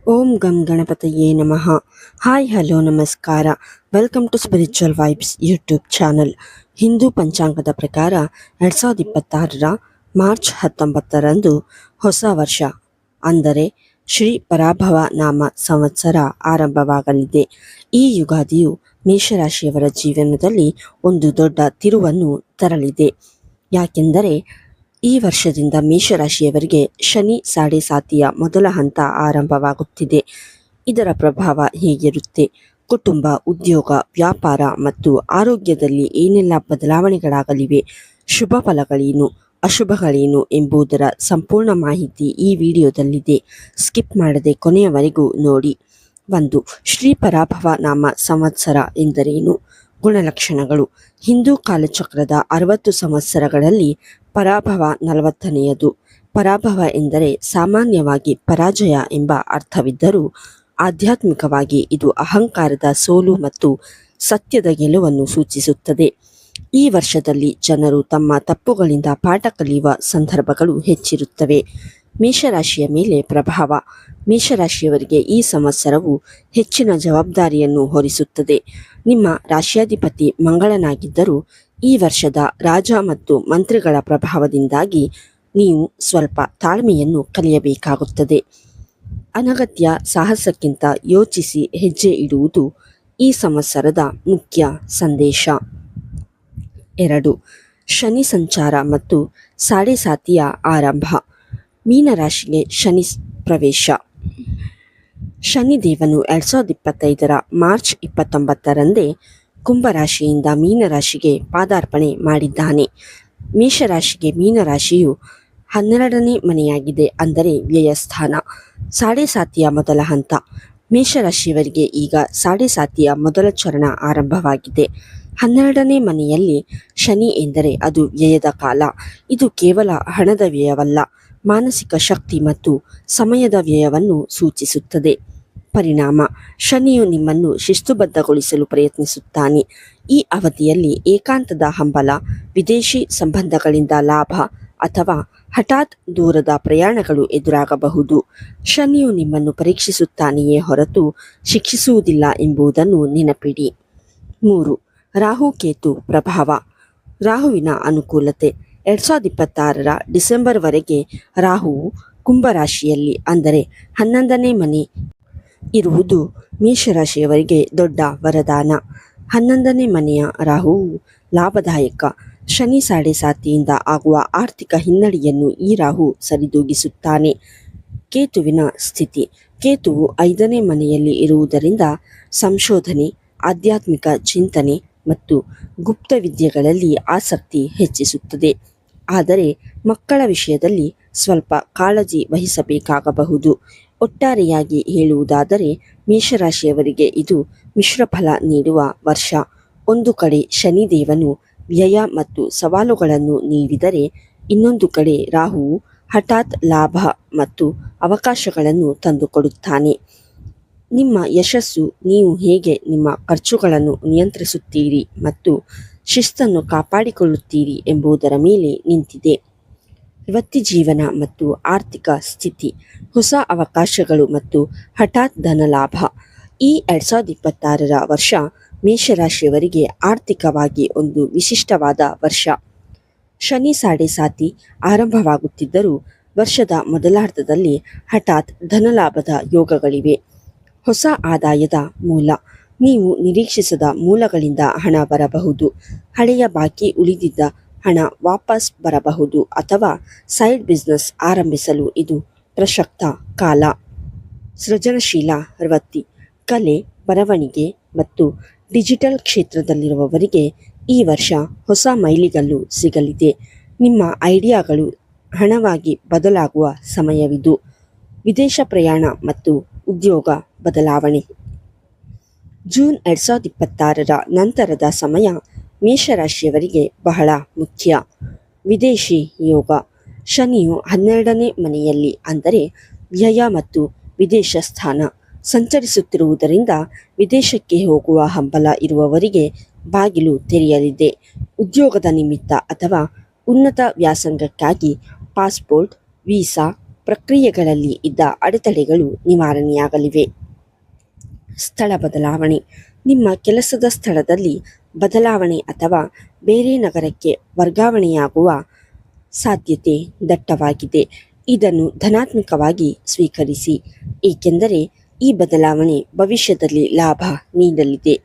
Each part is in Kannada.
ಓಂ ಗಂ ಗಣಪತಯೇ ನಮಃ. ಹಾಯ್ ಹಲೋ ನಮಸ್ಕಾರ. Welcome to spiritual vibes YouTube channel. Hindu ಪಂಚಾಂಗದ ಪ್ರಕಾರ 2026 ಮಾರ್ಚ್ 19ರಂದು ಹೊಸ ವರ್ಷ ಅಂದರೆ ಶ್ರೀ ಪರಾಭವ ನಾಮ ಸಂವತ್ಸರ ಆರಂಭವಾಗಲಿದೆ. ಈ ಯುಗಾದಿಯು ಮೇಷರಾಶಿಯವರ ಜೀವನದಲ್ಲಿ ಒಂದು ದೊಡ್ಡ ತಿರುವನ್ನು ತರಲಿದೆ. ಯಾಕೆಂದರೆ ಈ ವರ್ಷದಿಂದ ಮೇಷರಾಶಿಯವರಿಗೆ ಶನಿ ಸಾಡೆ ಸಾತಿಯ ಮೊದಲ ಹಂತ ಆರಂಭವಾಗುತ್ತಿದೆ. ಇದರ ಪ್ರಭಾವ ಹೇಗಿರುತ್ತೆ, ಕುಟುಂಬ, ಉದ್ಯೋಗ, ವ್ಯಾಪಾರ ಮತ್ತು ಆರೋಗ್ಯದಲ್ಲಿ ಏನೆಲ್ಲ ಬದಲಾವಣೆಗಳಾಗಲಿವೆ, ಶುಭ ಫಲಗಳೇನು, ಅಶುಭಗಳೇನು ಎಂಬುದರ ಸಂಪೂರ್ಣ ಮಾಹಿತಿ ಈ ವಿಡಿಯೋದಲ್ಲಿದೆ. ಸ್ಕಿಪ್ ಮಾಡದೆ ಕೊನೆಯವರೆಗೂ ನೋಡಿ. 1. ಶ್ರೀ ಪರಾಭವ ನಾಮ ಸಂವತ್ಸರ ಎಂದರೇನು? ಗುಣಲಕ್ಷಣಗಳು. ಹಿಂದೂ ಕಾಲಚಕ್ರದ 60 ಸಂವತ್ಸರಗಳಲ್ಲಿ ಪರಾಭವ 40ನೆಯದು. ಪರಾಭವ ಎಂದರೆ ಸಾಮಾನ್ಯವಾಗಿ ಪರಾಜಯ ಎಂಬ ಅರ್ಥವಿದ್ದರೂ ಆಧ್ಯಾತ್ಮಿಕವಾಗಿ ಇದು ಅಹಂಕಾರದ ಸೋಲು ಮತ್ತು ಸತ್ಯದ ಗೆಲುವನ್ನು ಸೂಚಿಸುತ್ತದೆ. ಈ ವರ್ಷದಲ್ಲಿ ಜನರು ತಮ್ಮ ತಪ್ಪುಗಳಿಂದ ಪಾಠ ಕಲಿಯುವ ಸಂದರ್ಭಗಳು ಹೆಚ್ಚಿರುತ್ತವೆ. ಮೇಷರಾಶಿಯ ಮೇಲೆ ಪ್ರಭಾವ. ಮೇಷರಾಶಿಯವರಿಗೆ ಈ ಸಂವತ್ಸರವು ಹೆಚ್ಚಿನ ಜವಾಬ್ದಾರಿಯನ್ನು ಹೊರಿಸುತ್ತದೆ. ನಿಮ್ಮ ರಾಶಿಯಾಧಿಪತಿ ಮಂಗಳನಾಗಿದ್ದರೂ ಈ ವರ್ಷದ ರಾಜ ಮತ್ತು ಮಂತ್ರಿಗಳ ಪ್ರಭಾವದಿಂದಾಗಿ ನೀವು ಸ್ವಲ್ಪ ತಾಳ್ಮೆಯನ್ನು ಕಲಿಯಬೇಕಾಗುತ್ತದೆ. ಅನಗತ್ಯ ಸಾಹಸಕ್ಕಿಂತ ಯೋಚಿಸಿ ಹೆಜ್ಜೆ ಇಡುವುದು ಈ ಸಂವತ್ಸರದ ಮುಖ್ಯ ಸಂದೇಶ. 2. ಶನಿ ಸಂಚಾರ ಮತ್ತು ಸಾಡೆ ಸಾತಿಯ ಆರಂಭ. ಮೀನರಾಶಿಗೆ ಶನಿ ಪ್ರವೇಶ. ಶನಿದೇವನು 2025 ಮಾರ್ಚ್ 29ರಂದೇ ಕುಂಭರಾಶಿಯಿಂದ ಮೀನರಾಶಿಗೆ ಪಾದಾರ್ಪಣೆ ಮಾಡಿದ್ದಾನೆ. ಮೇಷರಾಶಿಗೆ ಮೀನರಾಶಿಯು 12ನೇ ಮನೆಯಾಗಿದೆ, ಅಂದರೆ ವ್ಯಯಸ್ಥಾನ. ಸಾಡೆ ಸಾತಿಯ ಮೊದಲ ಹಂತ. ಮೇಷರಾಶಿಯವರಿಗೆ ಈಗ ಸಾಡೆ ಸಾತಿಯ ಮೊದಲ ಚರಣ ಆರಂಭವಾಗಿದೆ. 12ನೇ ಮನೆಯಲ್ಲಿ ಶನಿ ಎಂದರೆ ಅದು ವ್ಯಯದ ಕಾಲ. ಇದು ಕೇವಲ ಹಣದ ವ್ಯಯವಲ್ಲ, ಮಾನಸಿಕ ಶಕ್ತಿ ಮತ್ತು ಸಮಯದ ವ್ಯಯವನ್ನು ಸೂಚಿಸುತ್ತದೆ. ಪರಿಣಾಮ: ಶನಿಯು ನಿಮ್ಮನ್ನು ಶಿಸ್ತುಬದ್ಧಗೊಳಿಸಲು ಪ್ರಯತ್ನಿಸುತ್ತಾನೆ. ಈ ಅವಧಿಯಲ್ಲಿ ಏಕಾಂತದ ಹಂಬಲ, ವಿದೇಶಿ ಸಂಬಂಧಗಳಿಂದ ಲಾಭ ಅಥವಾ ಹಠಾತ್ ದೂರದ ಪ್ರಯಾಣಗಳು ಎದುರಾಗಬಹುದು. ಶನಿಯು ನಿಮ್ಮನ್ನು ಪರೀಕ್ಷಿಸುತ್ತಾನೆಯೇ ಹೊರತು ಶಿಕ್ಷಿಸುವುದಿಲ್ಲ ಎಂಬುದನ್ನು ನೆನಪಿಡಿ. 3. ರಾಹು ಕೇತು ಪ್ರಭಾವ. ರಾಹುವಿನ ಅನುಕೂಲತೆ. 2026 ಡಿಸೆಂಬರ್ವರೆಗೆ ರಾಹುವು ಕುಂಭರಾಶಿಯಲ್ಲಿ, ಅಂದರೆ 11ನೇ ಮನೆ ಇರುವುದು ಮೇಷರಾಶಿಯವರಿಗೆ ದೊಡ್ಡ ವರದಾನ. 11ನೇ ಮನೆಯ ರಾಹುವು ಲಾಭದಾಯಕ. ಶನಿ ಸಾಡೆ ಸಾತಿಯಿಂದ ಆಗುವ ಆರ್ಥಿಕ ಹಿನ್ನಡೆಯನ್ನು ಈ ರಾಹು ಸರಿದೂಗಿಸುತ್ತಾನೆ. ಕೇತುವಿನ ಸ್ಥಿತಿ. ಕೇತುವು 5ನೇ ಮನೆಯಲ್ಲಿ ಇರುವುದರಿಂದ ಸಂಶೋಧನೆ, ಆಧ್ಯಾತ್ಮಿಕ ಚಿಂತನೆ ಮತ್ತು ಗುಪ್ತ ವಿದ್ಯೆಗಳಲ್ಲಿ ಆಸಕ್ತಿ ಹೆಚ್ಚಿಸುತ್ತದೆ. ಆದರೆ ಮಕ್ಕಳ ವಿಷಯದಲ್ಲಿ ಸ್ವಲ್ಪ ಕಾಳಜಿ ವಹಿಸಬೇಕಾಗಬಹುದು. ಒಟ್ಟಾರೆಯಾಗಿ ಹೇಳುವುದಾದರೆ ಮೇಷರಾಶಿಯವರಿಗೆ ಇದು ಮಿಶ್ರಫಲ ನೀಡುವ ವರ್ಷ. ಒಂದು ಕಡೆ ಶನಿದೇವನು ವ್ಯಯ ಮತ್ತು ಸವಾಲುಗಳನ್ನು ನೀಡಿದರೆ, ಇನ್ನೊಂದು ಕಡೆ ರಾಹುವು ಹಠಾತ್ ಲಾಭ ಮತ್ತು ಅವಕಾಶಗಳನ್ನು ತಂದುಕೊಡುತ್ತಾನೆ. ನಿಮ್ಮ ಯಶಸ್ಸು ನೀವು ಹೇಗೆ ನಿಮ್ಮ ಖರ್ಚುಗಳನ್ನು ನಿಯಂತ್ರಿಸುತ್ತೀರಿ ಮತ್ತು ಶಿಸ್ತನ್ನು ಕಾಪಾಡಿಕೊಳ್ಳುತ್ತೀರಿ ಎಂಬುದರ ಮೇಲೆ ನಿಂತಿದೆ. ವೃತ್ತಿಜೀವನ ಮತ್ತು ಆರ್ಥಿಕ ಸ್ಥಿತಿ. ಹೊಸ ಅವಕಾಶಗಳು ಮತ್ತು ಹಠಾತ್ ಧನಲಾಭ. ಈ 2026 ವರ್ಷ ಮೇಷರಾಶಿಯವರಿಗೆ ಆರ್ಥಿಕವಾಗಿ ಒಂದು ವಿಶಿಷ್ಟವಾದ ವರ್ಷ. ಶನಿ ಸಾಡೆ ಸಾತಿ ಆರಂಭವಾಗುತ್ತಿದ್ದರೂ ವರ್ಷದ ಮೊದಲಾರ್ಧದಲ್ಲಿ ಹಠಾತ್ ಧನಲಾಭದ ಯೋಗಗಳಿವೆ. ಹೊಸ ಆದಾಯದ ಮೂಲ. ನೀವು ನಿರೀಕ್ಷಿಸದ ಮೂಲಗಳಿಂದ ಹಣ ಬರಬಹುದು. ಹಳೆಯ ಬಾಕಿ ಉಳಿದಿದ್ದ ಹಣ ವಾಪಸ್ ಬರಬಹುದು ಅಥವಾ ಸೈಡ್ ಬಿಸ್ನೆಸ್ ಆರಂಭಿಸಲು ಇದು ಪ್ರಸಕ್ತ ಕಾಲ. ಸೃಜನಶೀಲ ವೃತ್ತಿ. ಕಲೆ, ಬರವಣಿಗೆ ಮತ್ತು ಡಿಜಿಟಲ್ ಕ್ಷೇತ್ರದಲ್ಲಿರುವವರಿಗೆ ಈ ವರ್ಷ ಹೊಸ ಮೈಲಿಗಲ್ಲು ಸಿಗಲಿದೆ. ನಿಮ್ಮ ಐಡಿಯಾಗಳು ಹಣವಾಗಿ ಬದಲಾಗುವ ಸಮಯವಿದು. ವಿದೇಶ ಪ್ರಯಾಣ ಮತ್ತು ಉದ್ಯೋಗ ಬದಲಾವಣೆ. ಜೂನ್ 2026 ನಂತರದ ಸಮಯ ಮೇಷರಾಶಿಯವರಿಗೆ ಬಹಳ ಮುಖ್ಯ. ವಿದೇಶಿ ಯೋಗ. ಶನಿಯು 12ನೇ ಮನೆಯಲ್ಲಿ, ಅಂದರೆ ವ್ಯಯ ಮತ್ತು ವಿದೇಶ ಸ್ಥಾನ ಸಂಚರಿಸುತ್ತಿರುವುದರಿಂದ ವಿದೇಶಕ್ಕೆ ಹೋಗುವ ಹಂಬಲ ಇರುವವರಿಗೆ ಬಾಗಿಲು ತೆರೆಯಲಿದೆ. ಉದ್ಯೋಗದ ನಿಮಿತ್ತ ಅಥವಾ ಉನ್ನತ ವ್ಯಾಸಂಗಕ್ಕಾಗಿ ಪಾಸ್ಪೋರ್ಟ್, ವೀಸಾ ಪ್ರಕ್ರಿಯೆಗಳಲ್ಲಿ ಇದ್ದ ಅಡೆತಡೆಗಳು ನಿವಾರಣೆಯಾಗಲಿವೆ. ಸ್ಥಳ ಬದಲಾವಣೆ. ನಿಮ್ಮ ಕೆಲಸದ ಸ್ಥಳದಲ್ಲಿ ಬದಲಾವಣೆ ಅಥವಾ ಬೇರೆ ನಗರಕ್ಕೆ ವರ್ಗಾವಣೆಯಾಗುವ ಸಾಧ್ಯತೆ ದಟ್ಟವಾಗಿದೆ. ಇದನ್ನು ಧನಾತ್ಮಕವಾಗಿ ಸ್ವೀಕರಿಸಿ, ಏಕೆಂದರೆ ಈ ಬದಲಾವಣೆ ಭವಿಷ್ಯದಲ್ಲಿ ಲಾಭ ನೀಡಲಿದೆ.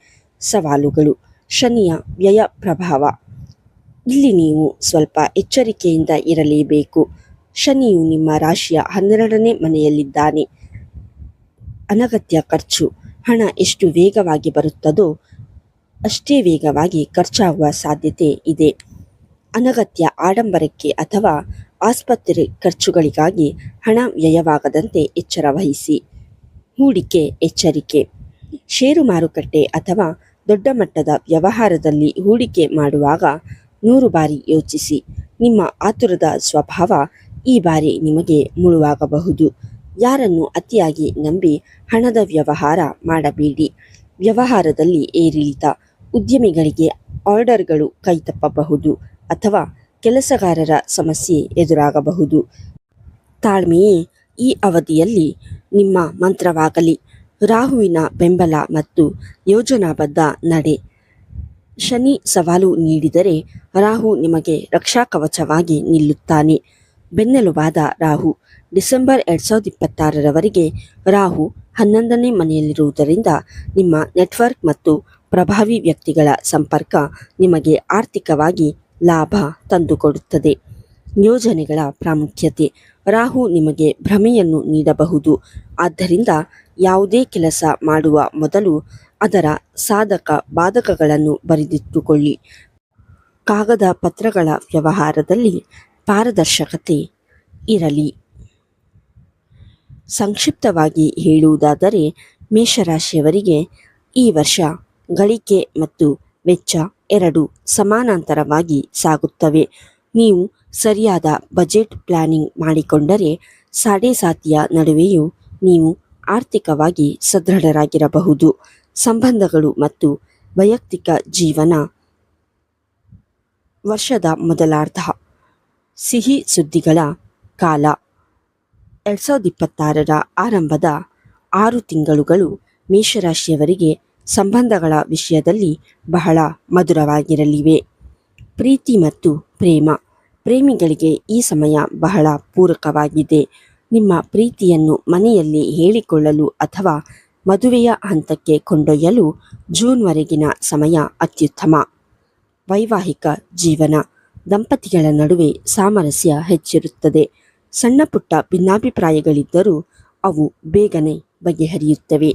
ಸವಾಲುಗಳು. ಶನಿಯ ವ್ಯಯ ಪ್ರಭಾವ. ಇಲ್ಲಿ ನೀವು ಸ್ವಲ್ಪ ಎಚ್ಚರಿಕೆಯಿಂದ ಇರಲೇಬೇಕು. ಶನಿಯು ನಿಮ್ಮ ರಾಶಿಯ 12ನೇ ಮನೆಯಲ್ಲಿದ್ದಾನೆ. ಅನಗತ್ಯ ಖರ್ಚು. ಹಣ ಎಷ್ಟು ವೇಗವಾಗಿ ಬರುತ್ತದೋ ಅಷ್ಟೇ ವೇಗವಾಗಿ ಖರ್ಚಾಗುವ ಸಾಧ್ಯತೆ ಇದೆ. ಅನಗತ್ಯ ಆಡಂಬರಕ್ಕೆ ಅಥವಾ ಆಸ್ಪತ್ರೆ ಖರ್ಚುಗಳಿಗಾಗಿ ಹಣ ವ್ಯಯವಾಗದಂತೆ ಎಚ್ಚರ ವಹಿಸಿ. ಹೂಡಿಕೆ ಎಚ್ಚರಿಕೆ. ಷೇರು ಮಾರುಕಟ್ಟೆ ಅಥವಾ ದೊಡ್ಡ ಮಟ್ಟದ ವ್ಯವಹಾರದಲ್ಲಿ ಹೂಡಿಕೆ ಮಾಡುವಾಗ 100 ಬಾರಿ ಯೋಚಿಸಿ. ನಿಮ್ಮ ಆತುರದ ಸ್ವಭಾವ ಈ ಬಾರಿ ನಿಮಗೆ ಮುಳುವಾಗಬಹುದು. ಯಾರನ್ನು ಅತಿಯಾಗಿ ನಂಬಿ ಹಣದ ವ್ಯವಹಾರ ಮಾಡಬೇಡಿ. ವ್ಯವಹಾರದಲ್ಲಿ ಏರಿಳಿತ. ಉದ್ಯಮಿಗಳಿಗೆ ಆರ್ಡರ್ಗಳು ಕೈತಪ್ಪಬಹುದು ಅಥವಾ ಕೆಲಸಗಾರರ ಸಮಸ್ಯೆ ಎದುರಾಗಬಹುದು. ತಾಳ್ಮೆಯೇ ಈ ಅವಧಿಯಲ್ಲಿ ನಿಮ್ಮ ಮಂತ್ರವಾಗಲಿ. ರಾಹುವಿನ ಬೆಂಬಲ ಮತ್ತು ಯೋಜನಾಬದ್ಧ ನಡೆ. ಶನಿ ಸವಾಲು ನೀಡಿದರೆ ರಾಹು ನಿಮಗೆ ರಕ್ಷಾಕವಚವಾಗಿ ನಿಲ್ಲುತ್ತಾನೆ. ಬೆನ್ನೆಲುಬಾದ ರಾಹು. ಡಿಸೆಂಬರ್ 2026ರವರೆಗೆ ರಾಹು 11ನೇ ಮನೆಯಲ್ಲಿರುವುದರಿಂದ ನಿಮ್ಮ ನೆಟ್ವರ್ಕ್ ಮತ್ತು ಪ್ರಭಾವಿ ವ್ಯಕ್ತಿಗಳ ಸಂಪರ್ಕ ನಿಮಗೆ ಆರ್ಥಿಕವಾಗಿ ಲಾಭ ತಂದುಕೊಡುತ್ತದೆ. ಯೋಜನೆಗಳ ಪ್ರಾಮುಖ್ಯತೆ. ರಾಹು ನಿಮಗೆ ಭ್ರಮೆಯನ್ನು ನೀಡಬಹುದು. ಆದ್ದರಿಂದ ಯಾವುದೇ ಕೆಲಸ ಮಾಡುವ ಮೊದಲು ಅದರ ಸಾಧಕ ಬಾಧಕಗಳನ್ನು ಬರೆದಿಟ್ಟುಕೊಳ್ಳಿ. ಕಾಗದ ಪತ್ರಗಳ ವ್ಯವಹಾರದಲ್ಲಿ ಪಾರದರ್ಶಕತೆ ಇರಲಿ. ಸಂಕ್ಷಿಪ್ತವಾಗಿ ಹೇಳುವುದಾದರೆ, ಮೇಷರಾಶಿಯವರಿಗೆ ಈ ವರ್ಷ ಗಳಿಕೆ ಮತ್ತು ವೆಚ್ಚ ಎರಡೂ ಸಮಾನಾಂತರವಾಗಿ ಸಾಗುತ್ತವೆ. ನೀವು ಸರಿಯಾದ ಬಜೆಟ್ ಪ್ಲಾನಿಂಗ್ ಮಾಡಿಕೊಂಡರೆ ಸಾಡೆಸಾತಿಯ ನಡುವೆಯೂ ನೀವು ಆರ್ಥಿಕವಾಗಿ ಸದೃಢರಾಗಿರಬಹುದು. ಸಂಬಂಧಗಳು ಮತ್ತು ವೈಯಕ್ತಿಕ ಜೀವನ. ವರ್ಷದ ಮೊದಲಾರ್ಧ ಸಿಹಿ ಸುದ್ದಿಗಳ ಕಾಲ. 2026ರ ಆರಂಭದ 6 ತಿಂಗಳುಗಳು ಮೇಷರಾಶಿಯವರಿಗೆ ಸಂಬಂಧಗಳ ವಿಷಯದಲ್ಲಿ ಬಹಳ ಮಧುರವಾಗಿರಲಿವೆ. ಪ್ರೀತಿ ಮತ್ತು ಪ್ರೇಮ. ಪ್ರೇಮಿಗಳಿಗೆ ಈ ಸಮಯ ಬಹಳ ಪೂರಕವಾಗಿದೆ. ನಿಮ್ಮ ಪ್ರೀತಿಯನ್ನು ಮನೆಯಲ್ಲಿ ಹೇಳಿಕೊಳ್ಳಲು ಅಥವಾ ಮದುವೆಯ ಹಂತಕ್ಕೆ ಕೊಂಡೊಯ್ಯಲು ಜೂನ್ವರೆಗಿನ ಸಮಯ ಅತ್ಯುತ್ತಮ. ವೈವಾಹಿಕ ಜೀವನ. ದಂಪತಿಗಳ ನಡುವೆ ಸಾಮರಸ್ಯ ಹೆಚ್ಚಿರುತ್ತದೆ. ಸಣ್ಣ ಪುಟ್ಟ ಭಿನ್ನಾಭಿಪ್ರಾಯಗಳಿದ್ದರೂ ಅವು ಬೇಗನೆ ಬಗೆಹರಿಯುತ್ತವೆ.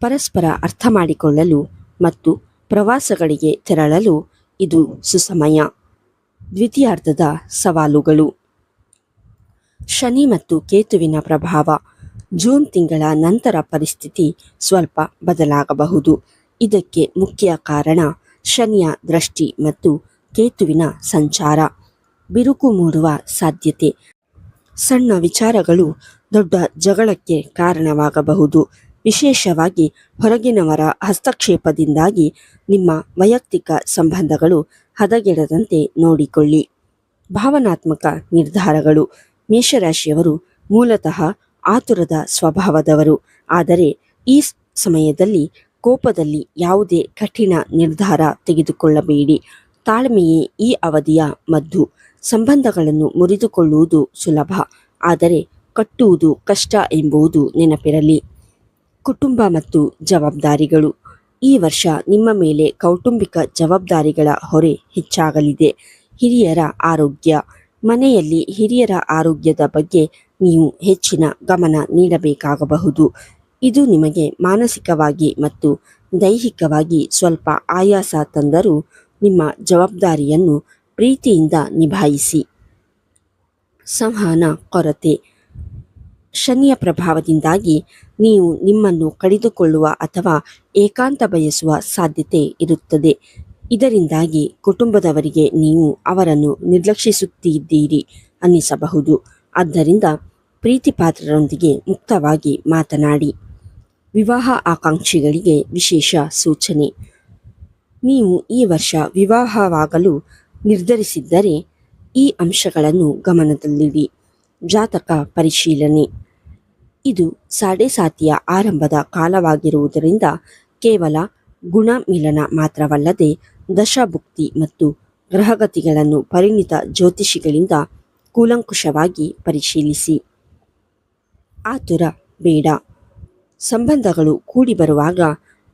ಪರಸ್ಪರ ಅರ್ಥ ಮಾಡಿಕೊಳ್ಳಲು ಮತ್ತು ಪ್ರವಾಸಗಳಿಗೆ ತೆರಳಲು ಇದು ಸುಸಮಯ. ದ್ವಿತೀಯಾರ್ಧದ ಸವಾಲುಗಳು. ಶನಿ ಮತ್ತು ಕೇತುವಿನ ಪ್ರಭಾವ. ಜೂನ್ ತಿಂಗಳ ನಂತರ ಪರಿಸ್ಥಿತಿ ಸ್ವಲ್ಪ ಬದಲಾಗಬಹುದು. ಇದಕ್ಕೆ ಮುಖ್ಯ ಕಾರಣ ಶನಿಯ ದೃಷ್ಟಿ ಮತ್ತು ಕೇತುವಿನ ಸಂಚಾರ. ಬಿರುಕು ಮೂಡುವ ಸಾಧ್ಯತೆ. ಸಣ್ಣ ವಿಚಾರಗಳು ದೊಡ್ಡ ಜಗಳಕ್ಕೆ ಕಾರಣವಾಗಬಹುದು. ವಿಶೇಷವಾಗಿ ಹೊರಗಿನವರ ಹಸ್ತಕ್ಷೇಪದಿಂದಾಗಿ ನಿಮ್ಮ ವೈಯಕ್ತಿಕ ಸಂಬಂಧಗಳು ಹದಗೆಡದಂತೆ ನೋಡಿಕೊಳ್ಳಿ. ಭಾವನಾತ್ಮಕ ನಿರ್ಧಾರಗಳು. ಮೇಷರಾಶಿಯವರು ಮೂಲತಃ ಆತುರದ ಸ್ವಭಾವದವರು. ಆದರೆ ಈ ಸಮಯದಲ್ಲಿ ಕೋಪದಲ್ಲಿ ಯಾವುದೇ ಕಠಿಣ ನಿರ್ಧಾರ ತೆಗೆದುಕೊಳ್ಳಬೇಡಿ. ತಾಳ್ಮೆಯೇ ಈ ಅವಧಿಯ ಮದ್ದು. ಸಂಬಂಧಗಳನ್ನು ಮುರಿದುಕೊಳ್ಳುವುದು ಸುಲಭ, ಆದರೆ ಕಟ್ಟುವುದು ಕಷ್ಟ ಎಂಬುದು ನೆನಪಿರಲಿ. ಕುಟುಂಬ ಮತ್ತು ಜವಾಬ್ದಾರಿಗಳು. ಈ ವರ್ಷ ನಿಮ್ಮ ಮೇಲೆ ಕೌಟುಂಬಿಕ ಜವಾಬ್ದಾರಿಗಳ ಹೊರೆ ಹೆಚ್ಚಾಗಲಿದೆ. ಹಿರಿಯರ ಆರೋಗ್ಯ. ಮನೆಯಲ್ಲಿ ಹಿರಿಯರ ಆರೋಗ್ಯದ ಬಗ್ಗೆ ನೀವು ಹೆಚ್ಚಿನ ಗಮನ ನೀಡಬೇಕಾಗಬಹುದು. ಇದು ನಿಮಗೆ ಮಾನಸಿಕವಾಗಿ ಮತ್ತು ದೈಹಿಕವಾಗಿ ಸ್ವಲ್ಪ ಆಯಾಸ ತಂದರೂ ನಿಮ್ಮ ಜವಾಬ್ದಾರಿಯನ್ನು ಪ್ರೀತಿಯಿಂದ ನಿಭಾಯಿಸಿ. ಸಂವಹನ ಕೊರತೆ. ಶನಿಯ ಪ್ರಭಾವದಿಂದಾಗಿ ನೀವು ನಿಮ್ಮನ್ನು ಕಳೆದುಕೊಳ್ಳುವ ಅಥವಾ ಏಕಾಂತ ಬಯಸುವ ಸಾಧ್ಯತೆ ಇರುತ್ತದೆ. ಇದರಿಂದಾಗಿ ಕುಟುಂಬದವರಿಗೆ ನೀವು ಅವರನ್ನು ನಿರ್ಲಕ್ಷಿಸುತ್ತಿದ್ದೀರಿ ಅನ್ನಿಸಬಹುದು. ಆದ್ದರಿಂದ ಪ್ರೀತಿಪಾತ್ರರೊಂದಿಗೆ ಮುಕ್ತವಾಗಿ ಮಾತನಾಡಿ. ವಿವಾಹ ಆಕಾಂಕ್ಷಿಗಳಿಗೆ ವಿಶೇಷ ಸೂಚನೆ. ನೀವು ಈ ವರ್ಷ ವಿವಾಹವಾಗಲು ನಿರ್ಧರಿಸಿದ್ದರೆ ಈ ಅಂಶಗಳನ್ನು ಗಮನದಲ್ಲಿಡಿ. ಜಾತಕ ಪರಿಶೀಲನೆ. ಇದು ಸಾಡೆಸಾತಿಯ ಆರಂಭದ ಕಾಲವಾಗಿರುವುದರಿಂದ ಕೇವಲ ಗುಣಮಿಲನ ಮಾತ್ರವಲ್ಲದೆ ದಶಾಭುಕ್ತಿ ಮತ್ತು ಗ್ರಹಗತಿಗಳನ್ನು ಪರಿಣಿತ ಜ್ಯೋತಿಷಿಗಳಿಂದ ಕೂಲಂಕುಷವಾಗಿ ಪರಿಶೀಲಿಸಿ. ಆತುರ ಬೇಡ. ಸಂಬಂಧಗಳು ಕೂಡಿ ಬರುವಾಗ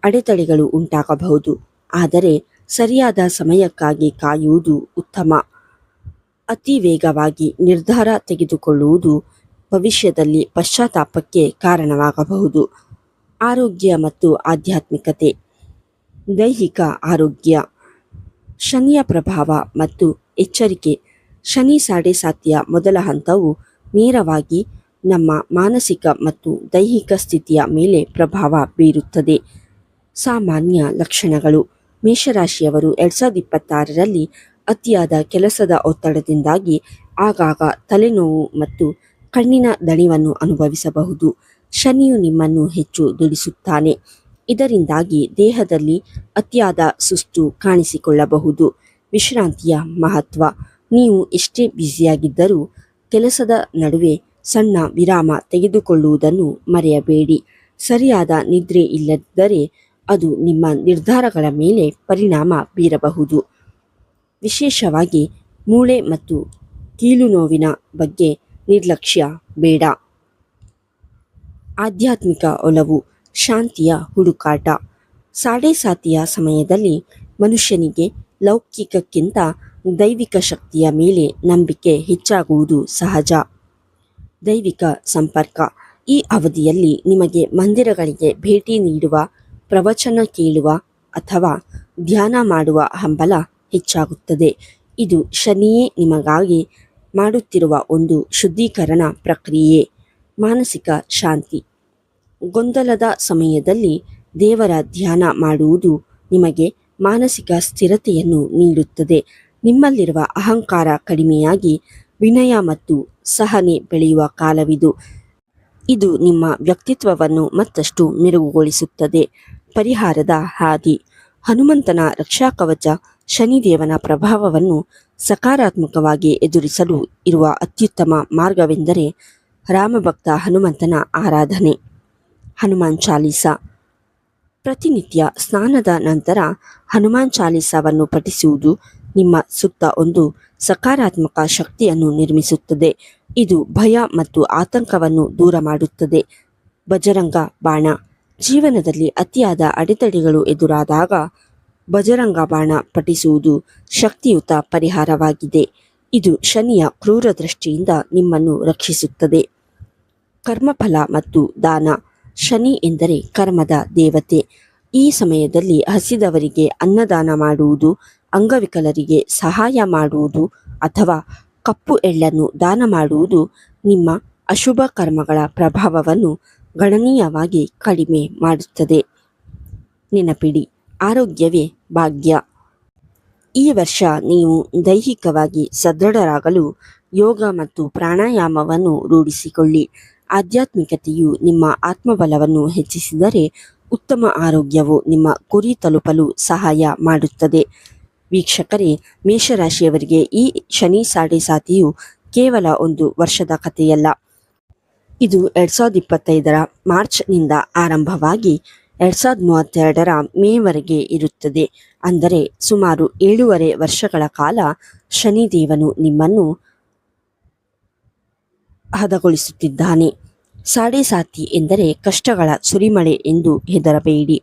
ಅಡೆತಡೆಗಳು ಉಂಟಾಗಬಹುದು, ಆದರೆ ಸರಿಯಾದ ಸಮಯಕ್ಕಾಗಿ ಕಾಯುವುದು ಉತ್ತಮ. ಅತಿ ವೇಗವಾಗಿ ನಿರ್ಧಾರ ತೆಗೆದುಕೊಳ್ಳುವುದು ಭವಿಷ್ಯದಲ್ಲಿ ಪಶ್ಚಾತ್ತಾಪಕ್ಕೆ ಕಾರಣವಾಗಬಹುದು. ಆರೋಗ್ಯ ಮತ್ತು ಆಧ್ಯಾತ್ಮಿಕತೆ. ದೈಹಿಕ ಆರೋಗ್ಯ. ಶನಿಯ ಪ್ರಭಾವ ಮತ್ತು ಎಚ್ಚರಿಕೆ. ಶನಿ ಸಾಡೆಸಾತಿಯ ಮೊದಲ ಹಂತವು ನೇರವಾಗಿ ನಮ್ಮ ಮಾನಸಿಕ ಮತ್ತು ದೈಹಿಕ ಸ್ಥಿತಿಯ ಮೇಲೆ ಪ್ರಭಾವ ಬೀರುತ್ತದೆ. ಸಾಮಾನ್ಯ ಲಕ್ಷಣಗಳು. ಮೇಷರಾಶಿಯವರು 2026ರಲ್ಲಿ ಅತಿಯಾದ ಕೆಲಸದ ಒತ್ತಡದಿಂದಾಗಿ ಆಗಾಗ ತಲೆನೋವು ಮತ್ತು ಕಣ್ಣಿನ ದಣಿವನ್ನು ಅನುಭವಿಸಬಹುದು. ಶನಿಯು ನಿಮ್ಮನ್ನು ಹೆಚ್ಚು ದುಡಿಸುತ್ತಾನೆ, ಇದರಿಂದಾಗಿ ದೇಹದಲ್ಲಿ ಅತಿಯಾದ ಸುಸ್ತು ಕಾಣಿಸಿಕೊಳ್ಳಬಹುದು. ವಿಶ್ರಾಂತಿಯ ಮಹತ್ವ. ನೀವು ಎಷ್ಟೇ ಬ್ಯುಸಿಯಾಗಿದ್ದರೂ ಕೆಲಸದ ನಡುವೆ ಸಣ್ಣ ವಿರಾಮ ತೆಗೆದುಕೊಳ್ಳುವುದನ್ನು ಮರೆಯಬೇಡಿ. ಸರಿಯಾದ ನಿದ್ರೆ ಇಲ್ಲದಿದ್ದರೆ ಅದು ನಿಮ್ಮ ನಿರ್ಧಾರಗಳ ಮೇಲೆ ಪರಿಣಾಮ ಬೀರಬಹುದು. ವಿಶೇಷವಾಗಿ ಮೂಳೆ ಮತ್ತು ಕೀಲು ನೋವಿನ ಬಗ್ಗೆ ನಿರ್ಲಕ್ಷ್ಯ ಬೇಡ. ಆಧ್ಯಾತ್ಮಿಕ ಒಲವು. ಶಾಂತಿಯ ಹುಡುಕಾಟ. ಸಾಡೆಸಾತಿಯ ಸಮಯದಲ್ಲಿ ಮನುಷ್ಯನಿಗೆ ಲೌಕಿಕಕ್ಕಿಂತ ದೈವಿಕ ಶಕ್ತಿಯ ಮೇಲೆ ನಂಬಿಕೆ ಹೆಚ್ಚಾಗುವುದು ಸಹಜ. ದೈವಿಕ ಸಂಪರ್ಕ. ಈ ಅವಧಿಯಲ್ಲಿ ನಿಮಗೆ ಮಂದಿರಗಳಿಗೆ ಭೇಟಿ ನೀಡುವ, ಪ್ರವಚನ ಕೇಳುವ ಅಥವಾ ಧ್ಯಾನ ಮಾಡುವ ಹಂಬಲ ಹೆಚ್ಚಾಗುತ್ತದೆ. ಇದು ಶನಿಯೇ ನಿಮಗಾಗಿ ಮಾಡುತ್ತಿರುವ ಒಂದು ಶುದ್ಧೀಕರಣ ಪ್ರಕ್ರಿಯೆ. ಮಾನಸಿಕ ಶಾಂತಿ. ಗೊಂದಲದ ಸಮಯದಲ್ಲಿ ದೇವರ ಧ್ಯಾನ ಮಾಡುವುದು ನಿಮಗೆ ಮಾನಸಿಕ ಸ್ಥಿರತೆಯನ್ನು ನೀಡುತ್ತದೆ. ನಿಮ್ಮಲ್ಲಿರುವ ಅಹಂಕಾರ ಕಡಿಮೆಯಾಗಿ ವಿನಯ ಮತ್ತು ಸಹನೆ ಬೆಳೆಯುವ ಕಾಲವಿದು. ಇದು ನಿಮ್ಮ ವ್ಯಕ್ತಿತ್ವವನ್ನು ಮತ್ತಷ್ಟು ಮೆರುಗುಗೊಳಿಸುತ್ತದೆ. ಪರಿಹಾರದ ಹಾದಿ. ಹನುಮಂತನ ರಕ್ಷಾಕವಚ ಶನಿದೇವನ ಪ್ರಭಾವವನ್ನು ಸಕಾರಾತ್ಮಕವಾಗಿ ಎದುರಿಸಲು ಇರುವ ಅತ್ಯುತ್ತಮ ಮಾರ್ಗವೆಂದರೆ ರಾಮಭಕ್ತ ಹನುಮಂತನ ಆರಾಧನೆ. ಹನುಮಾನ್ ಚಾಲೀಸ. ಪ್ರತಿನಿತ್ಯ ಸ್ನಾನದ ನಂತರ ಹನುಮಾನ್ ಚಾಲೀಸವನ್ನು ಪಠಿಸುವುದು ನಿಮ್ಮ ಸುತ್ತ ಒಂದು ಸಕಾರಾತ್ಮಕ ಶಕ್ತಿಯನ್ನು ನಿರ್ಮಿಸುತ್ತದೆ. ಇದು ಭಯ ಮತ್ತು ಆತಂಕವನ್ನು ದೂರ ಮಾಡುತ್ತದೆ. ಬಜರಂಗ ಬಾಣ. ಜೀವನದಲ್ಲಿ ಅತಿಯಾದ ಅಡೆತಡೆಗಳು ಎದುರಾದಾಗ ಬಜರಂಗ ಬಾಣ ಪಠಿಸುವುದು ಶಕ್ತಿಯುತ ಪರಿಹಾರವಾಗಿದೆ. ಇದು ಶನಿಯ ಕ್ರೂರ ದೃಷ್ಟಿಯಿಂದ ನಿಮ್ಮನ್ನು ರಕ್ಷಿಸುತ್ತದೆ. ಕರ್ಮಫಲ ಮತ್ತು ದಾನ. ಶನಿ ಎಂದರೆ ಕರ್ಮದ ದೇವತೆ. ಈ ಸಮಯದಲ್ಲಿ ಹಸಿದವರಿಗೆ ಅನ್ನದಾನ ಮಾಡುವುದು, ಅಂಗವಿಕಲರಿಗೆ ಸಹಾಯ ಮಾಡುವುದು ಅಥವಾ ಕಪ್ಪು ಎಳ್ಳನ್ನು ದಾನ ಮಾಡುವುದು ನಿಮ್ಮ ಅಶುಭ ಕರ್ಮಗಳ ಪ್ರಭಾವವನ್ನು ಗಣನೀಯವಾಗಿ ಕಡಿಮೆ ಮಾಡುತ್ತದೆ. ನೆನಪಿಡಿ, ಆರೋಗ್ಯವೇ ಭಾಗ್ಯ. ಈ ವರ್ಷ ನೀವು ದೈಹಿಕವಾಗಿ ಸದೃಢರಾಗಲು ಯೋಗ ಮತ್ತು ಪ್ರಾಣಾಯಾಮವನ್ನು ರೂಢಿಸಿಕೊಳ್ಳಿ. ಆಧ್ಯಾತ್ಮಿಕತೆಯು ನಿಮ್ಮ ಆತ್ಮಬಲವನ್ನು ಹೆಚ್ಚಿಸಿದರೆ ಉತ್ತಮ ಆರೋಗ್ಯವು ನಿಮ್ಮ ಗುರಿ ತಲುಪಲು ಸಹಾಯ ಮಾಡುತ್ತದೆ. ವೀಕ್ಷಕರೇ, ಮೇಷರಾಶಿಯವರಿಗೆ ಈ ಶನಿ ಸಾಡೆಸಾತಿಯು ಕೇವಲ ಒಂದು ವರ್ಷದ ಕಥೆಯಲ್ಲ. ಇದು 2025ರ ಮಾರ್ಚ್ನಿಂದ ಆರಂಭವಾಗಿ 2032ರ ಮೇವರೆಗೆ ಇರುತ್ತದೆ. ಅಂದರೆ ಸುಮಾರು 7.5 ವರ್ಷಗಳ ಕಾಲ ಶನಿದೇವನು ನಿಮ್ಮನ್ನು ಹದಗೊಳಿಸುತ್ತಿದ್ದಾನೆ. ಸಾಡೆಸಾತಿ ಎಂದರೆ ಕಷ್ಟಗಳ ಸುರಿಮಳೆ ಎಂದು ಹೆದರಬೇಡಿ.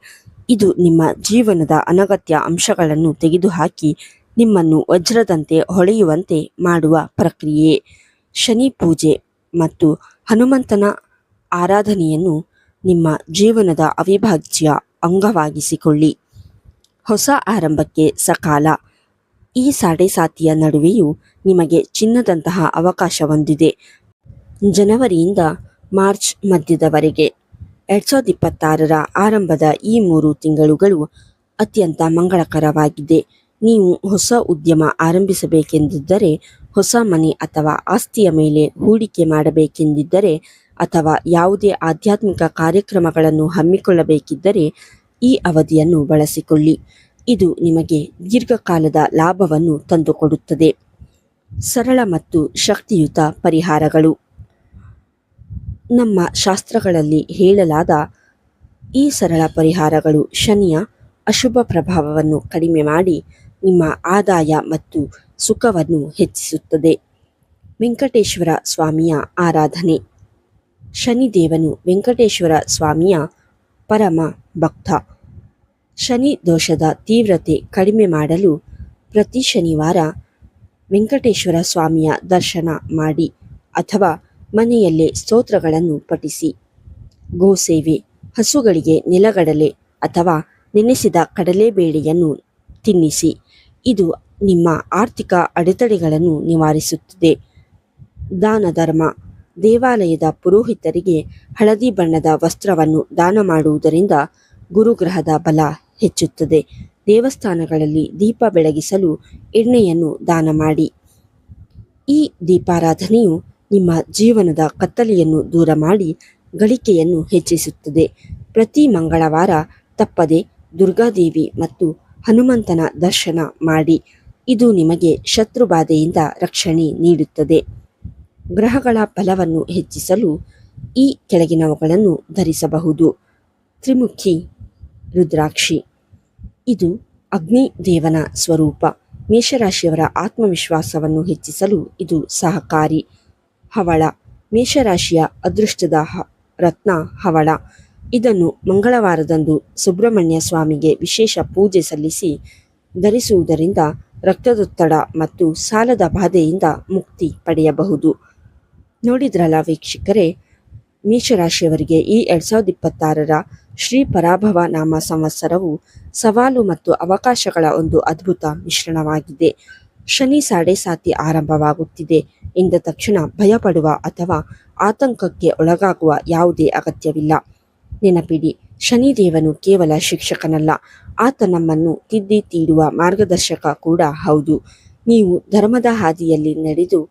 ಇದು ನಿಮ್ಮ ಜೀವನದ ಅನಗತ್ಯ ಅಂಶಗಳನ್ನು ತೆಗೆದುಹಾಕಿ ನಿಮ್ಮನ್ನು ವಜ್ರದಂತೆ ಹೊಳೆಯುವಂತೆ ಮಾಡುವ ಪ್ರಕ್ರಿಯೆ. ಶನಿ ಪೂಜೆ ಮತ್ತು ಹನುಮಂತನ ಆರಾಧನೆಯನ್ನು ನಿಮ್ಮ ಜೀವನದ ಅವಿಭಾಜ್ಯ ಅಂಗವಾಗಿಸಿಕೊಳ್ಳಿ. ಹೊಸ ಆರಂಭಕ್ಕೆ ಸಕಾಲ. ಈ ಸಾಡೆಸಾತಿಯ ನಡುವೆಯೂ ನಿಮಗೆ ಚಿನ್ನದಂತಹ ಅವಕಾಶವೊಂದಿದೆ. ಜನವರಿಯಿಂದ ಮಾರ್ಚ್ ಮಧ್ಯದವರೆಗೆ 2026ರ ಆರಂಭದ ಈ 3 ತಿಂಗಳುಗಳು ಅತ್ಯಂತ ಮಂಗಳಕರವಾಗಿದೆ. ನೀವು ಹೊಸ ಉದ್ಯಮ ಆರಂಭಿಸಬೇಕೆಂದಿದ್ದರೆ, ಹೊಸ ಮನೆ ಅಥವಾ ಆಸ್ತಿಯ ಮೇಲೆ ಹೂಡಿಕೆ ಮಾಡಬೇಕೆಂದಿದ್ದರೆ ಅಥವಾ ಯಾವುದೇ ಆಧ್ಯಾತ್ಮಿಕ ಕಾರ್ಯಕ್ರಮಗಳನ್ನು ಹಮ್ಮಿಕೊಳ್ಳಬೇಕಿದ್ದರೆ ಈ ಅವಧಿಯನ್ನು ಬಳಸಿಕೊಳ್ಳಿ. ಇದು ನಿಮಗೆ ದೀರ್ಘಕಾಲದ ಲಾಭವನ್ನು ತಂದುಕೊಡುತ್ತದೆ. ಸರಳ ಮತ್ತು ಶಕ್ತಿಯುತ ಪರಿಹಾರಗಳು. ನಮ್ಮ ಶಾಸ್ತ್ರಗಳಲ್ಲಿ ಹೇಳಲಾದ ಈ ಸರಳ ಪರಿಹಾರಗಳು ಶನಿಯ ಅಶುಭ ಪ್ರಭಾವವನ್ನು ಕಡಿಮೆ ಮಾಡಿ ನಿಮ್ಮ ಆದಾಯ ಮತ್ತು ಸುಖವನ್ನು ಹೆಚ್ಚಿಸುತ್ತದೆ. ವೆಂಕಟೇಶ್ವರ ಸ್ವಾಮಿಯ ಆರಾಧನೆ. ಶನಿದೇವನು ವೆಂಕಟೇಶ್ವರ ಸ್ವಾಮಿಯ ಪರಮ ಭಕ್ತ. ಶನಿ ದೋಷದ ತೀವ್ರತೆ ಕಡಿಮೆ ಮಾಡಲು ಪ್ರತಿ ಶನಿವಾರ ವೆಂಕಟೇಶ್ವರ ಸ್ವಾಮಿಯ ದರ್ಶನ ಮಾಡಿ ಅಥವಾ ಮನೆಯಲ್ಲೇ ಸ್ತೋತ್ರಗಳನ್ನು ಪಠಿಸಿ. ಗೋಸೇವೆ. ಹಸುಗಳಿಗೆ ನೆಲಗಡಲೆ ಅಥವಾ ನೆನೆಸಿದ ಕಡಲೆಬೇಳೆಯನ್ನು ತಿನ್ನಿಸಿ. ಇದು ನಿಮ್ಮ ಆರ್ಥಿಕ ಅಡೆತಡೆಗಳನ್ನು ನಿವಾರಿಸುತ್ತದೆ. ದಾನ ಧರ್ಮ. ದೇವಾಲಯದ ಪುರೋಹಿತರಿಗೆ ಹಳದಿ ಬಣ್ಣದ ವಸ್ತ್ರವನ್ನು ದಾನ ಮಾಡುವುದರಿಂದ ಗುರುಗ್ರಹದ ಬಲ ಹೆಚ್ಚುತ್ತದೆ. ದೇವಸ್ಥಾನಗಳಲ್ಲಿ ದೀಪ ಬೆಳಗಿಸಲು ಎಣ್ಣೆಯನ್ನು ದಾನ ಮಾಡಿ. ಈ ದೀಪಾರಾಧನೆಯು ನಿಮ್ಮ ಜೀವನದ ಕತ್ತಲೆಯನ್ನು ದೂರ ಮಾಡಿ ಗಳಿಕೆಯನ್ನು ಹೆಚ್ಚಿಸುತ್ತದೆ. ಪ್ರತಿ ಮಂಗಳವಾರ ತಪ್ಪದೆ ದುರ್ಗಾದೇವಿ ಮತ್ತು ಹನುಮಂತನ ದರ್ಶನ ಮಾಡಿ. ಇದು ನಿಮಗೆ ಶತ್ರುಬಾಧೆಯಿಂದ ರಕ್ಷಣೆ ನೀಡುತ್ತದೆ. ಗ್ರಹಗಳ ಬಲವನ್ನು ಹೆಚ್ಚಿಸಲು ಈ ಕೆಳಗಿನವುಗಳನ್ನು ಧರಿಸಬಹುದು. ತ್ರಿಮುಖಿ ರುದ್ರಾಕ್ಷಿ. ಇದು ಅಗ್ನಿ ದೇವನ ಸ್ವರೂಪ. ಮೇಷರಾಶಿಯವರ ಆತ್ಮವಿಶ್ವಾಸವನ್ನು ಹೆಚ್ಚಿಸಲು ಇದು ಸಹಕಾರಿ. ಹವಳ. ಮೇಷರಾಶಿಯ ಅದೃಷ್ಟದ ರತ್ನ ಹವಳ. ಇದನ್ನು ಮಂಗಳವಾರದಂದು ಸುಬ್ರಹ್ಮಣ್ಯ ಸ್ವಾಮಿಗೆ ವಿಶೇಷ ಪೂಜೆ ಸಲ್ಲಿಸಿ ಧರಿಸುವುದರಿಂದ ರಕ್ತದೊತ್ತಡ ಮತ್ತು ಸಾಲದ ಬಾಧೆಯಿಂದ ಮುಕ್ತಿ ಪಡೆಯಬಹುದು. ನೋಡಿದ್ರಲ್ಲ ವೀಕ್ಷಕರೇ, ಮೇಷರಾಶಿಯವರಿಗೆ ಈ 2026ರ ಶ್ರೀ ಪರಾಭವ ನಾಮ ಸಂವತ್ಸರವು ಸವಾಲು ಮತ್ತು ಅವಕಾಶಗಳ ಒಂದು ಅದ್ಭುತ ಮಿಶ್ರಣವಾಗಿದೆ. ಶನಿ ಸಾಡೆ ಆರಂಭವಾಗುತ್ತಿದೆ ಎಂದ ತಕ್ಷಣ ಭಯಪಡುವ ಅಥವಾ ಆತಂಕಕ್ಕೆ ಒಳಗಾಗುವ ಯಾವುದೇ ಅಗತ್ಯವಿಲ್ಲ. ನೆನಪಿಡಿ, ಶನಿದೇವನು ಕೇವಲ ಶಿಕ್ಷಕನಲ್ಲ, ಆತ ನಮ್ಮನ್ನು ತಿದ್ದಿ ತೀಡುವ ಮಾರ್ಗದರ್ಶಕ ಕೂಡ ಹೌದು. ನೀವು ಧರ್ಮದ ಹಾದಿಯಲ್ಲಿ ನಡೆದು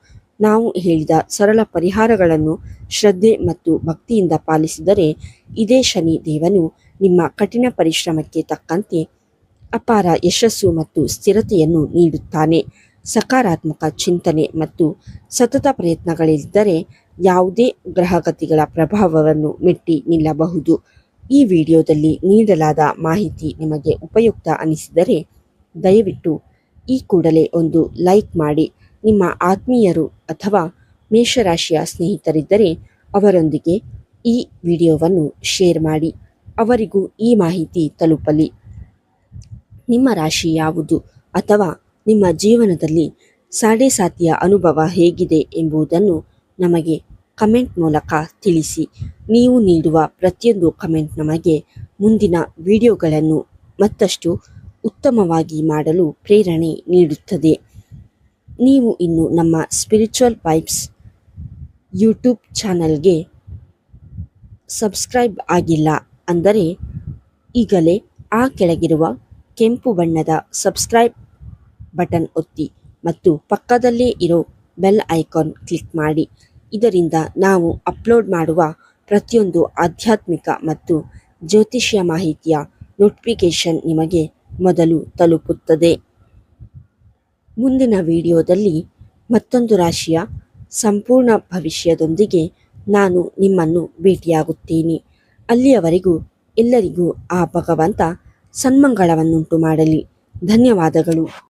ನಾವು ಹೇಳಿದ ಸರಳ ಪರಿಹಾರಗಳನ್ನು ಶ್ರದ್ಧೆ ಮತ್ತು ಭಕ್ತಿಯಿಂದ ಪಾಲಿಸಿದರೆ ಇದೇ ಶನಿ ದೇವನು ನಿಮ್ಮ ಕಠಿಣ ಪರಿಶ್ರಮಕ್ಕೆ ತಕ್ಕಂತೆ ಅಪಾರ ಯಶಸ್ಸು ಮತ್ತು ಸ್ಥಿರತೆಯನ್ನು ನೀಡುತ್ತಾನೆ. ಸಕಾರಾತ್ಮಕ ಚಿಂತನೆ ಮತ್ತು ಸತತ ಪ್ರಯತ್ನಗಳಿದ್ದರೆ ಯಾವುದೇ ಗ್ರಹಗತಿಗಳ ಪ್ರಭಾವವನ್ನು ಮೆಟ್ಟಿ ನಿಲ್ಲಬಹುದು. ಈ ವಿಡಿಯೋದಲ್ಲಿ ನೀಡಲಾದ ಮಾಹಿತಿ ನಿಮಗೆ ಉಪಯುಕ್ತ ಅನಿಸಿದರೆ ದಯವಿಟ್ಟು ಈ ಕೂಡಲೇ ಒಂದು ಲೈಕ್ ಮಾಡಿ. ನಿಮ್ಮ ಆತ್ಮೀಯರು ಅಥವಾ ಮೇಷರಾಶಿಯ ಸ್ನೇಹಿತರಿದ್ದರೆ ಅವರೊಂದಿಗೆ ಈ ವಿಡಿಯೋವನ್ನು ಶೇರ್ ಮಾಡಿ, ಅವರಿಗೂ ಈ ಮಾಹಿತಿ ತಲುಪಲಿ. ನಿಮ್ಮ ರಾಶಿ ಯಾವುದು ಅಥವಾ ನಿಮ್ಮ ಜೀವನದಲ್ಲಿ ಸಾಡೆಸಾತಿಯ ಅನುಭವ ಹೇಗಿದೆ ಎಂಬುದನ್ನು ನಮಗೆ ಕಮೆಂಟ್ ಮೂಲಕ ತಿಳಿಸಿ. ನೀವು ನೀಡುವ ಪ್ರತಿಯೊಂದು ಕಮೆಂಟ್ ನಮಗೆ ಮುಂದಿನ ವಿಡಿಯೋಗಳನ್ನು ಮತ್ತಷ್ಟು ಉತ್ತಮವಾಗಿ ಮಾಡಲು ಪ್ರೇರಣೆ ನೀಡುತ್ತದೆ. ನೀವು ಇನ್ನು ನಮ್ಮ ಸ್ಪಿರಿಚುವಲ್ ವೈಬ್ಸ್ ಯೂಟ್ಯೂಬ್ ಚಾನಲ್ಗೆ ಸಬ್ಸ್ಕ್ರೈಬ್ ಆಗಿಲ್ಲ ಅಂದರೆ ಈಗಲೇ ಆ ಕೆಳಗಿರುವ ಕೆಂಪು ಬಣ್ಣದ ಸಬ್ಸ್ಕ್ರೈಬ್ ಬಟನ್ ಒತ್ತಿ ಮತ್ತು ಪಕ್ಕದಲ್ಲೇ ಇರೋ ಬೆಲ್ ಐಕಾನ್ ಕ್ಲಿಕ್ ಮಾಡಿ. ಇದರಿಂದ ನಾವು ಅಪ್ಲೋಡ್ ಮಾಡುವ ಪ್ರತಿಯೊಂದು ಆಧ್ಯಾತ್ಮಿಕ ಮತ್ತು ಜ್ಯೋತಿಷ್ಯ ಮಾಹಿತಿಯ ನೋಟಿಫಿಕೇಶನ್ ನಿಮಗೆ ಮೊದಲು ತಲುಪುತ್ತದೆ. ಮುಂದಿನ ವಿಡಿಯೋದಲ್ಲಿ ಮತ್ತೊಂದು ರಾಶಿಯ ಸಂಪೂರ್ಣ ಭವಿಷ್ಯದೊಂದಿಗೆ ನಾನು ನಿಮ್ಮನ್ನು ಭೇಟಿಯಾಗುತ್ತೇನೆ. ಅಲ್ಲಿಯವರೆಗೂ ಎಲ್ಲರಿಗೂ ಆ ಭಗವಂತ ಸನ್ಮಂಗಳವನ್ನುಂಟು ಮಾಡಲಿ. ಧನ್ಯವಾದಗಳು.